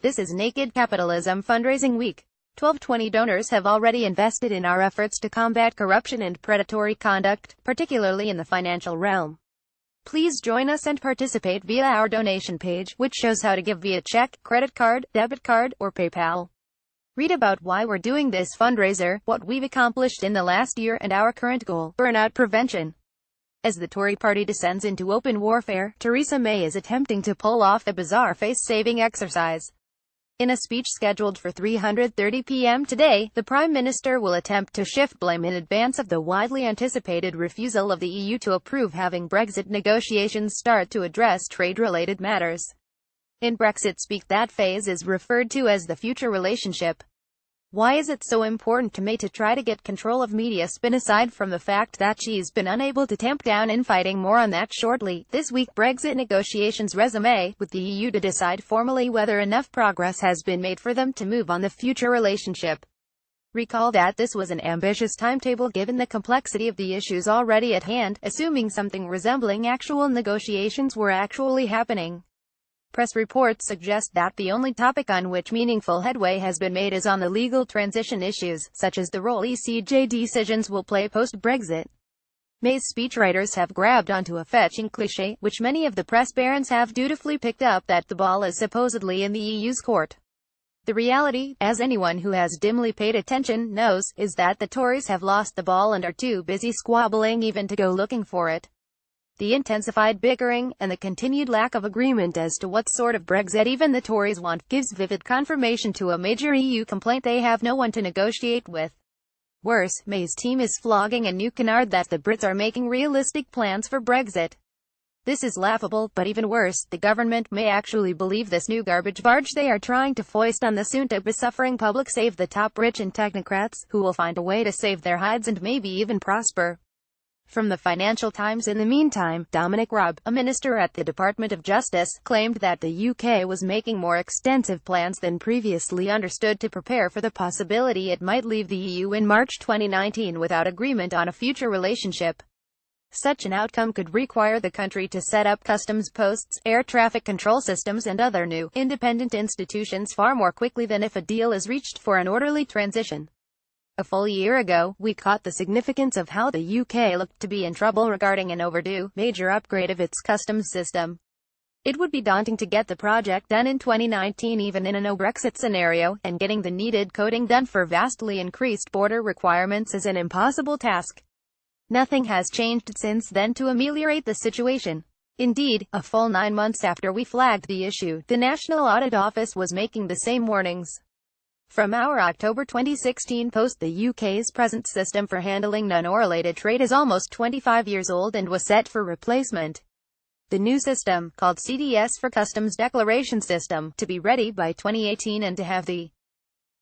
This is Naked Capitalism Fundraising Week. 1220 donors have already invested in our efforts to combat corruption and predatory conduct, particularly in the financial realm. Please join us and participate via our donation page, which shows how to give via check, credit card, debit card, or PayPal. Read about why we're doing this fundraiser, what we've accomplished in the last year, and our current goal, burnout prevention. As the Tory party descends into open warfare, Theresa May is attempting to pull off a bizarre face-saving exercise. In a speech scheduled for 3:30 p.m. today, the Prime Minister will attempt to shift blame in advance of the widely anticipated refusal of the EU to approve having Brexit negotiations start to address trade-related matters. In Brexit speak, that phase is referred to as the future relationship. Why is it so important to May to try to get control of media spin aside from the fact that she's been unable to tamp down infighting? More on that shortly. This week, Brexit negotiations resume, with the EU to decide formally whether enough progress has been made for them to move on the future relationship. Recall that this was an ambitious timetable given the complexity of the issues already at hand, assuming something resembling actual negotiations were actually happening. Press reports suggest that the only topic on which meaningful headway has been made is on the legal transition issues, such as the role ECJ decisions will play post-Brexit. May's speechwriters have grabbed onto a fetching cliché, which many of the press barons have dutifully picked up, that the ball is supposedly in the EU's court. The reality, as anyone who has dimly paid attention knows, is that the Tories have lost the ball and are too busy squabbling even to go looking for it. The intensified bickering, and the continued lack of agreement as to what sort of Brexit even the Tories want, gives vivid confirmation to a major EU complaint: they have no one to negotiate with. Worse, May's team is flogging a new canard that the Brits are making realistic plans for Brexit. This is laughable, but even worse, the government may actually believe this new garbage barge they are trying to foist on the soon-to-be-suffering public, save the top rich and technocrats, who will find a way to save their hides and maybe even prosper. From the Financial Times: in the meantime, Dominic Raab, a minister at the Department of Justice, claimed that the UK was making more extensive plans than previously understood to prepare for the possibility it might leave the EU in March 2019 without agreement on a future relationship. Such an outcome could require the country to set up customs posts, air traffic control systems, and other new, independent institutions far more quickly than if a deal is reached for an orderly transition. A full year ago, we caught the significance of how the UK looked to be in trouble regarding an overdue, major upgrade of its customs system. It would be daunting to get the project done in 2019 even in a no-Brexit scenario, and getting the needed coding done for vastly increased border requirements is an impossible task. Nothing has changed since then to ameliorate the situation. Indeed, a full 9 months after we flagged the issue, the National Audit Office was making the same warnings. From our October 2016 post, the UK's present system for handling non-related trade is almost 25 years old and was set for replacement. The new system, called CDS for Customs Declaration System, to be ready by 2018 and to have the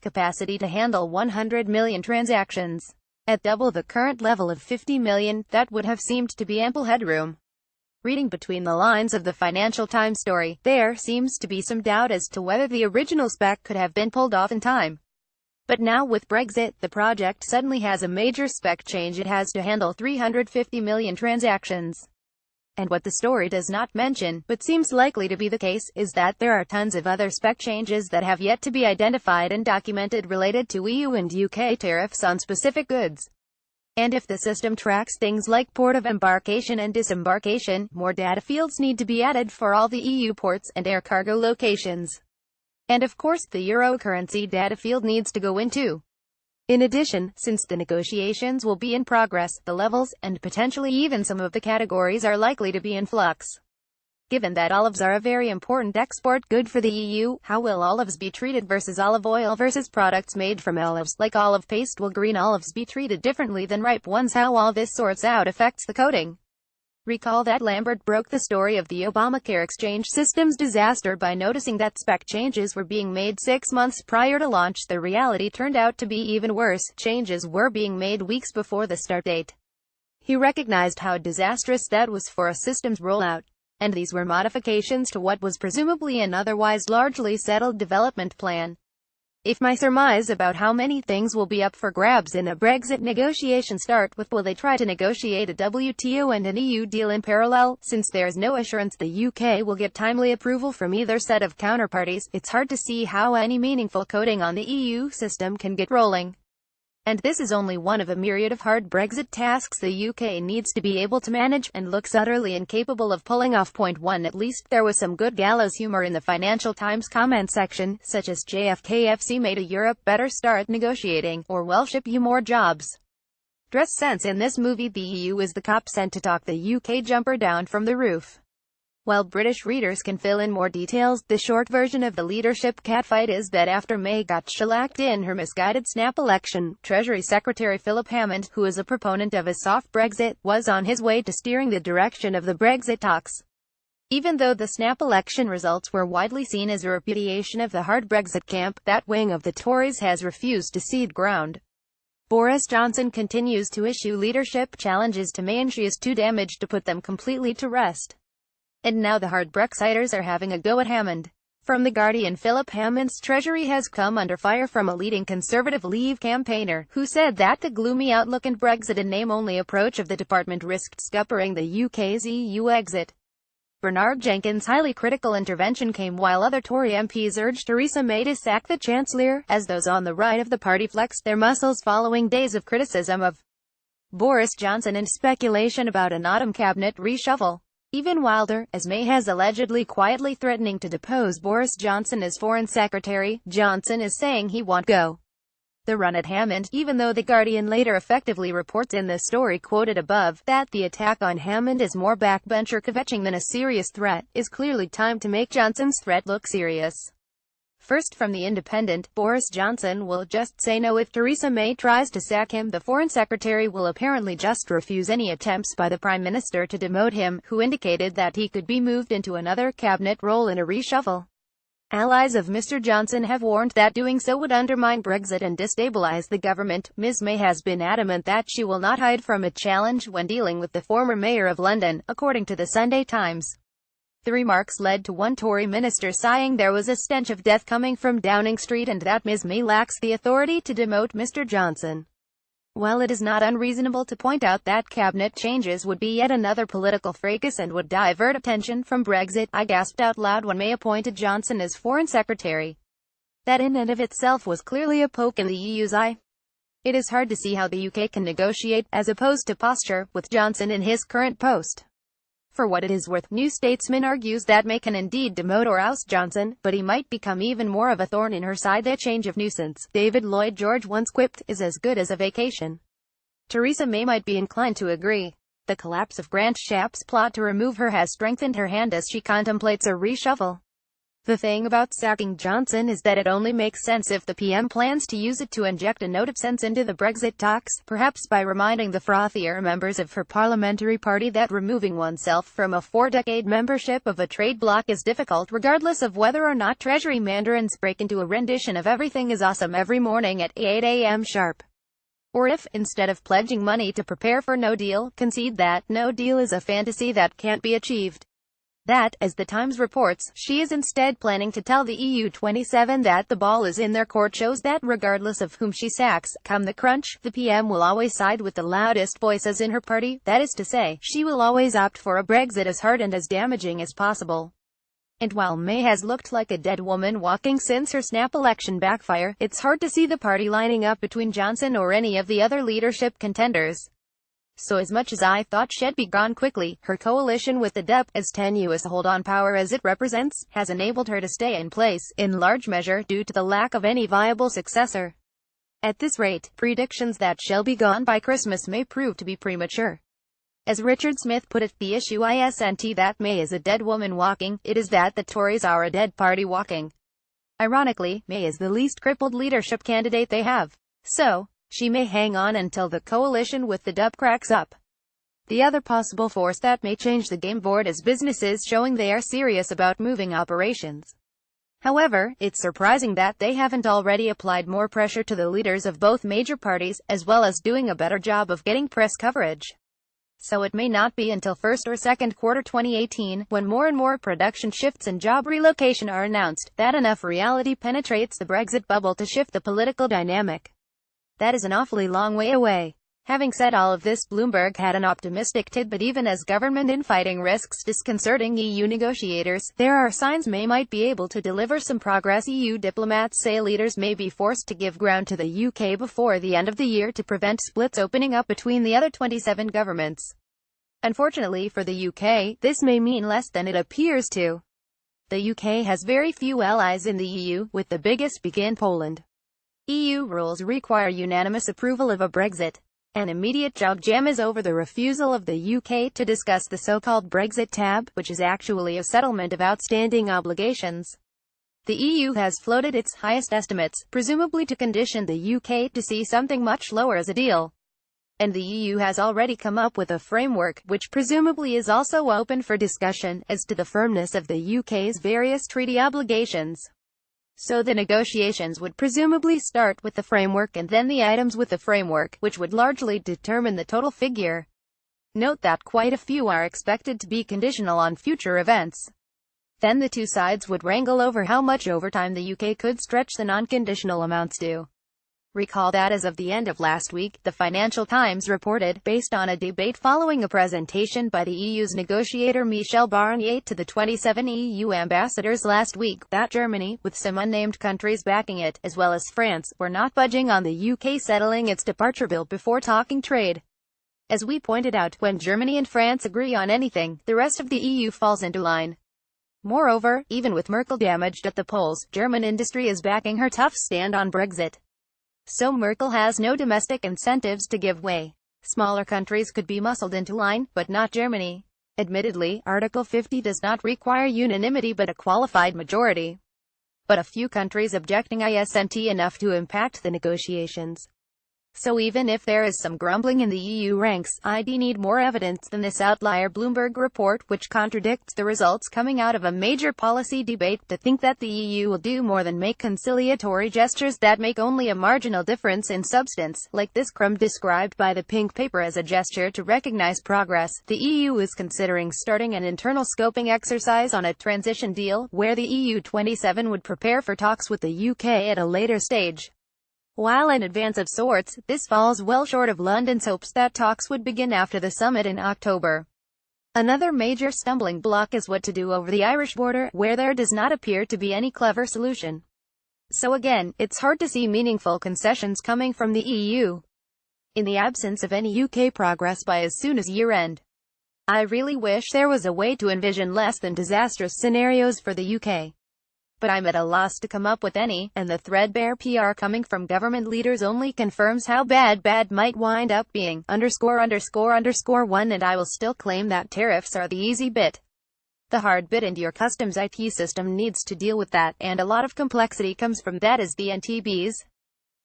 capacity to handle 100 million transactions. At double the current level of 50 million, that would have seemed to be ample headroom. Reading between the lines of the Financial Times story, there seems to be some doubt as to whether the original spec could have been pulled off in time. But now with Brexit, the project suddenly has a major spec change. It has to handle 350 million transactions. And what the story does not mention, but seems likely to be the case, is that there are tons of other spec changes that have yet to be identified and documented related to EU and UK tariffs on specific goods. And if the system tracks things like port of embarkation and disembarkation, more data fields need to be added for all the EU ports and air cargo locations. And of course, the euro currency data field needs to go in too. In addition, since the negotiations will be in progress, the levels, and potentially even some of the categories, are likely to be in flux. Given that olives are a very important export good for the EU, how will olives be treated versus olive oil versus products made from olives, like olive paste? Will green olives be treated differently than ripe ones? How all this sorts out affects the coding. Recall that Lambert broke the story of the Obamacare exchange system's disaster by noticing that spec changes were being made 6 months prior to launch. The reality turned out to be even worse. Changes were being made weeks before the start date. He recognized how disastrous that was for a system's rollout. And these were modifications to what was presumably an otherwise largely settled development plan. If my surmise about how many things will be up for grabs in a Brexit negotiation start with will they try to negotiate a WTO and an EU deal in parallel, since there is no assurance the UK will get timely approval from either set of counterparties, it's hard to see how any meaningful coating on the EU system can get rolling. And this is only one of a myriad of hard Brexit tasks the UK needs to be able to manage, and looks utterly incapable of pulling off. Point 1. At least there was some good gallows humor in the Financial Times comment section, such as JFKFC made a Europe better start negotiating, or we'll ship you more jobs. Dress sense in this movie, the EU is the cop sent to talk the UK jumper down from the roof. While British readers can fill in more details, the short version of the leadership catfight is that after May got shellacked in her misguided snap election, Treasury Secretary Philip Hammond, who is a proponent of a soft Brexit, was on his way to steering the direction of the Brexit talks. Even though the snap election results were widely seen as a repudiation of the hard Brexit camp, that wing of the Tories has refused to cede ground. Boris Johnson continues to issue leadership challenges to May, and she is too damaged to put them completely to rest. And now the hard Brexiters are having a go at Hammond. From The Guardian, Philip Hammond's Treasury has come under fire from a leading Conservative Leave campaigner, who said that the gloomy outlook and Brexit in name-only approach of the department risked scuppering the UK's EU exit. Bernard Jenkins' highly critical intervention came while other Tory MPs urged Theresa May to sack the Chancellor, as those on the right of the party flexed their muscles following days of criticism of Boris Johnson and speculation about an autumn cabinet reshuffle. Even wilder, as May has allegedly quietly threatening to depose Boris Johnson as Foreign Secretary, Johnson is saying he won't go the run at Hammond, even though The Guardian later effectively reports in the story quoted above, that the attack on Hammond is more backbencher kvetching than a serious threat, is clearly time to make Johnson's threat look serious. First, from The Independent, Boris Johnson will just say no if Theresa May tries to sack him. The Foreign Secretary will apparently just refuse any attempts by the Prime Minister to demote him, who indicated that he could be moved into another cabinet role in a reshuffle. Allies of Mr. Johnson have warned that doing so would undermine Brexit and destabilize the government. Ms. May has been adamant that she will not hide from a challenge when dealing with the former Mayor of London, according to the Sunday Times. The remarks led to one Tory minister sighing there was a stench of death coming from Downing Street and that Ms. May lacks the authority to demote Mr. Johnson. While it is not unreasonable to point out that cabinet changes would be yet another political fracas and would divert attention from Brexit, I gasped out loud when May appointed Johnson as Foreign Secretary. That in and of itself was clearly a poke in the EU's eye. It is hard to see how the UK can negotiate, as opposed to posture, with Johnson in his current post. For what it is worth, New Statesman argues that May can indeed demote or oust Johnson, but he might become even more of a thorn in her side. That change of nuisance, David Lloyd George once quipped, is as good as a vacation. Theresa May might be inclined to agree. The collapse of Grant Shapps' plot to remove her has strengthened her hand as she contemplates a reshuffle. The thing about sacking Johnson is that it only makes sense if the PM plans to use it to inject a note of sense into the Brexit talks, perhaps by reminding the frothier members of her parliamentary party that removing oneself from a 4-decade membership of a trade bloc is difficult, regardless of whether or not Treasury mandarins break into a rendition of Everything is Awesome every morning at 8 a.m. sharp. Or if, instead of pledging money to prepare for no deal, concede that no deal is a fantasy that can't be achieved. That, as the Times reports, she is instead planning to tell the EU 27 that the ball is in their court shows that regardless of whom she sacks, come the crunch, the PM will always side with the loudest voices in her party. That is to say, she will always opt for a Brexit as hard and as damaging as possible. And while May has looked like a dead woman walking since her snap election backfire, it's hard to see the party lining up between Johnson or any of the other leadership contenders. So as much as I thought she'd be gone quickly, her coalition with the DUP, as tenuous a hold on power as it represents, has enabled her to stay in place, in large measure due to the lack of any viable successor. At this rate, predictions that she'll be gone by Christmas may prove to be premature. As Richard Smith put it, the issue isn't that May is a dead woman walking, it is that the Tories are a dead party walking. Ironically, May is the least crippled leadership candidate they have. So, she may hang on until the coalition with the DUP cracks up. The other possible force that may change the game board is businesses showing they are serious about moving operations. However, it's surprising that they haven't already applied more pressure to the leaders of both major parties, as well as doing a better job of getting press coverage. So it may not be until first or second quarter 2018, when more and more production shifts and job relocation are announced, that enough reality penetrates the Brexit bubble to shift the political dynamic. That is an awfully long way away. Having said all of this, Bloomberg had an optimistic tidbit: even as government infighting risks disconcerting EU negotiators, there are signs May might be able to deliver some progress. EU diplomats say leaders may be forced to give ground to the UK before the end of the year to prevent splits opening up between the other 27 governments. Unfortunately for the UK, this may mean less than it appears to. The UK has very few allies in the EU, with the biggest being in Poland. EU rules require unanimous approval of a Brexit. An immediate logjam is over the refusal of the UK to discuss the so-called Brexit tab, which is actually a settlement of outstanding obligations. The EU has floated its highest estimates, presumably to condition the UK to see something much lower as a deal. And the EU has already come up with a framework, which presumably is also open for discussion, as to the firmness of the UK's various treaty obligations. So the negotiations would presumably start with the framework and then the items with the framework, which would largely determine the total figure. Note that quite a few are expected to be conditional on future events. Then the two sides would wrangle over how much overtime the UK could stretch the non-conditional amounts to. Recall that as of the end of last week, the Financial Times reported, based on a debate following a presentation by the EU's negotiator Michel Barnier to the 27 EU ambassadors last week, that Germany, with some unnamed countries backing it, as well as France, were not budging on the UK settling its departure bill before talking trade. As we pointed out, when Germany and France agree on anything, the rest of the EU falls into line. Moreover, even with Merkel damaged at the polls, German industry is backing her tough stand on Brexit. So Merkel has no domestic incentives to give way. Smaller countries could be muscled into line, but not Germany. Admittedly, Article 50 does not require unanimity but a qualified majority. But a few countries objecting isn't enough to impact the negotiations. So even if there is some grumbling in the EU ranks, I'd need more evidence than this outlier Bloomberg report, which contradicts the results coming out of a major policy debate, to think that the EU will do more than make conciliatory gestures that make only a marginal difference in substance, like this crumb described by the pink paper as a gesture to recognize progress. The EU is considering starting an internal scoping exercise on a transition deal, where the EU 27 would prepare for talks with the UK at a later stage. While an advance of sorts, this falls well short of London's hopes that talks would begin after the summit in October. Another major stumbling block is what to do over the Irish border, where there does not appear to be any clever solution. So again, it's hard to see meaningful concessions coming from the EU. In the absence of any UK progress by as soon as year-end, I really wish there was a way to envision less than disastrous scenarios for the UK. But I'm at a loss to come up with any, and the threadbare PR coming from government leaders only confirms how bad might wind up being, _____1, and I will still claim that tariffs are the easy bit. The hard bit, and your customs IT system needs to deal with that, and a lot of complexity comes from that, as the NTBs.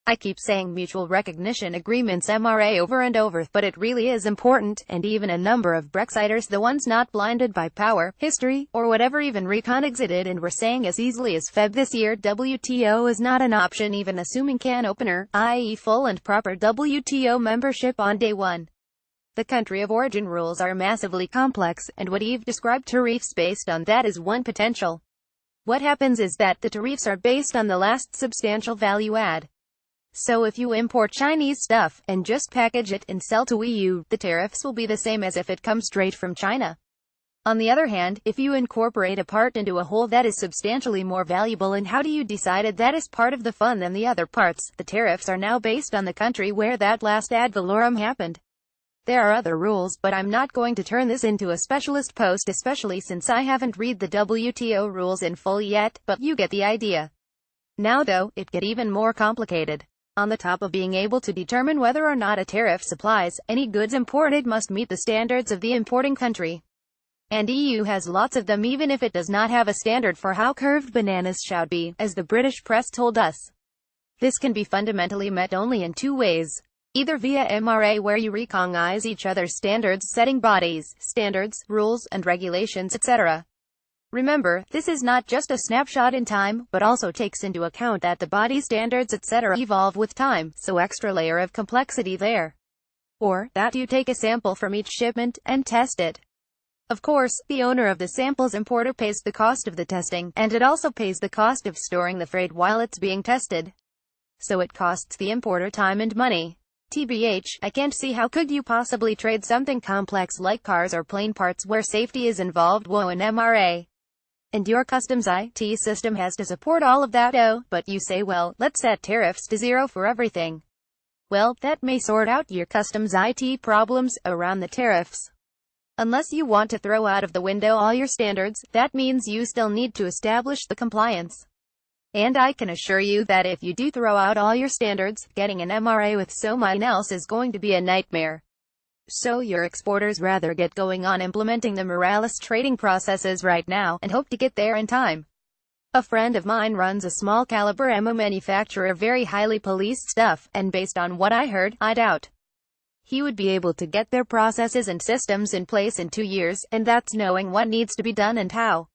I keep saying mutual recognition agreements MRA over and over, but it really is important, and even a number of Brexiters, the ones not blinded by power, history, or whatever, even recon exited and were saying as easily as Feb this year, WTO is not an option, even assuming can opener, i.e. full and proper WTO membership on day one. The country of origin rules are massively complex, and what Eve described tariffs based on that is one potential. What happens is that the tariffs are based on the last substantial value add. So if you import Chinese stuff, and just package it and sell to EU, the tariffs will be the same as if it comes straight from China. On the other hand, if you incorporate a part into a whole that is substantially more valuable, and how do you decide that is part of the fun than the other parts, the tariffs are now based on the country where that last ad valorem happened. There are other rules, but I'm not going to turn this into a specialist post, especially since I haven't read the WTO rules in full yet, but you get the idea. Now though, it gets even more complicated. On the top of being able to determine whether or not a tariff applies, any goods imported must meet the standards of the importing country. And EU has lots of them, even if it does not have a standard for how curved bananas should be, as the British press told us. This can be fundamentally met only in two ways. Either via MRA, where you recognize each other's standards, setting bodies, standards, rules, and regulations, etc. Remember, this is not just a snapshot in time, but also takes into account that the body standards etc. evolve with time, so extra layer of complexity there. or that you take a sample from each shipment and test it. Of course, the owner of the sample's importer pays the cost of the testing, and it also pays the cost of storing the freight while it's being tested. So it costs the importer time and money. TBH, I can't see how could you possibly trade something complex like cars or plane parts where safety is involved. Whoa, an MRA. And your customs IT system has to support all of that. Oh, but you say, well, let's set tariffs to 0 for everything. Well, that may sort out your customs IT problems around the tariffs. Unless you want to throw out of the window all your standards, that means you still need to establish the compliance. And I can assure you that if you do throw out all your standards, getting an MRA with so much else is going to be a nightmare. So your exporters rather get going on implementing the moralist trading processes right now, and hope to get there in time. A friend of mine runs a small caliber ammo manufacturer, very highly policed stuff, and based on what I heard, I doubt he would be able to get their processes and systems in place in 2 years, and that's knowing what needs to be done and how.